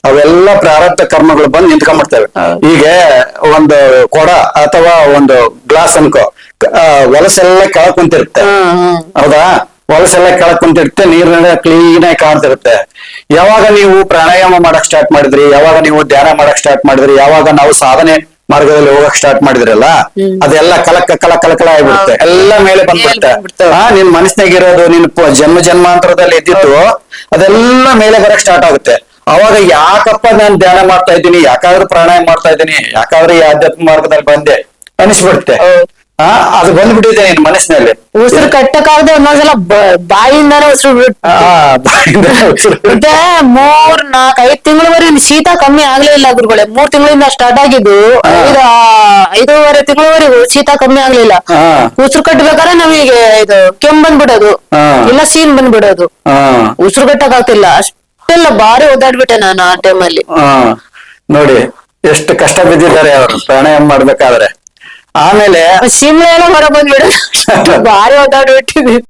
ಅವೆಲ್ಲ ಪ್ರಾರಬ್ಧ ಕರ್ಮಗಳು ಬಂದು ನಿಂತ್ಕೊಂಡ್ಬಿಡ್ತವೆ. ಈಗ ಒಂದು ಕೊಡ ಅಥವಾ ಒಂದು ಗ್ಲಾಸ್ ಅನ್ಕೋ, ಹೊಲಸೆಲ್ಲ ಕೆಳಕ್ ಕುಂತಿರುತ್ತೆ, ಹೌದಾ? ಹೊಲಸೆಲ್ಲ ಕೆಳಕ್ ಕುಂತಿರುತ್ತೆ, ನೀರಿನ ಕ್ಲೀನ್ ಆಗಿ ಕಾಣ್ತಿರುತ್ತೆ. ಯಾವಾಗ ನೀವು ಪ್ರಾಣಾಯಾಮ ಮಾಡಕ್ ಸ್ಟಾರ್ಟ್ ಮಾಡಿದ್ರಿ, ಯಾವಾಗ ನೀವು ಧ್ಯಾನ ಮಾಡಕ್ ಸ್ಟಾರ್ಟ್ ಮಾಡಿದ್ರಿ, ಯಾವಾಗ ನಾವು ಸಾಧನೆ ಮಾರ್ಗದಲ್ಲಿ ಹೋಗಕ್ ಸ್ಟಾರ್ಟ್ ಮಾಡಿದ್ರಲ್ಲ, ಅದೆಲ್ಲ ಕಲಕಲ ಆಗ್ಬಿಡುತ್ತೆ, ಎಲ್ಲ ಮೇಲೆ ಬಂದ್ಬಿಡುತ್ತೆ. ನಿನ್ ಮನಸ್ಸಿನಾಗಿರೋದು ನಿನ್ ಜನ್ಮ ಜನ್ಮಾಂತರದಲ್ಲಿ ಎದ್ದಿದ್ದು ಅದೆಲ್ಲ ಮೇಲೆ ಬರಕ್ ಸ್ಟಾರ್ಟ್ ಆಗುತ್ತೆ. ಅವಾಗ ಯಾಕಪ್ಪ ನಾನು ಧ್ಯಾನ ಮಾಡ್ತಾ ಇದ್ದೀನಿ, ಯಾಕಾದ್ರೂ ಪ್ರಾಣಾಯಾಮ ಮಾಡ್ತಾ ಇದ್ದೀನಿ, ಯಾಕಾದ್ರೂ ಈ ಆಧ್ಯಾತ್ಮ ಮಾರ್ಗದಲ್ಲಿ ಬಂದೆ ಅನಿಸ್ಬಿಡುತ್ತೆ. ಅದು ಬಂದ್ಬಿಟ್ಟಿದೆ ನಿನ್ ಮನಸ್ಸಿನಲ್ಲಿ. ಉಸಿರು ಕಟ್ಟಕ್ಕಾಗದೆ ಒಂದೊಂದ್ಸಲ ಬಾಯಿಂದಾನೆ ಉಸಿರು ಮತ್ತೆ 3-4-5 ತಿಂಗಳವರೆಗೆ ಶೀತ ಕಮ್ಮಿ ಆಗ್ಲೇ ಇಲ್ಲ ಗುರುಗಳೇ. 3 ತಿಂಗಳಿಂದ ಸ್ಟಾರ್ಟ್ ಆಗಿದ್ದು 5.5 ತಿಂಗಳವರೆಗೂ ಶೀತ ಕಮ್ಮಿ ಆಗ್ಲಿಲ್ಲ. ಉಸಿರು ಕಟ್ಟಬೇಕಾದ್ರೆ ನಮಗೆ ಇದು ಕೆಮ್ಮು ಬಂದ್ಬಿಡೋದು, ಇಲ್ಲ ಸೀನ್ ಬಂದ್ಬಿಡೋದು, ಉಸಿರು ಕಟ್ಟಕ್ ಆಗ್ತಿಲ್ಲ. ಅಷ್ಟೆಲ್ಲ ಬಾರಿ ಓದಾಡ್ಬಿಟ್ಟೆ ನಾನು ಆ ಟೈಮಲ್ಲಿ. ನೋಡಿ ಎಷ್ಟು ಕಷ್ಟ ಬಿದ್ದಿದ್ದಾರೆ ಅವರು ಪ್ರಾಣಾಯಾಮ ಮಾಡ್ಬೇಕಾದ್ರೆ. ಆಮೇಲೆ ಶಿಮ್ಲೆ ಎಲ್ಲ ಹೊರ ಬಂದ್ಬಿಡ ಬಾರಿ ಓದಾಡ್ಬಿಟ್ಟಿದ್ವಿ.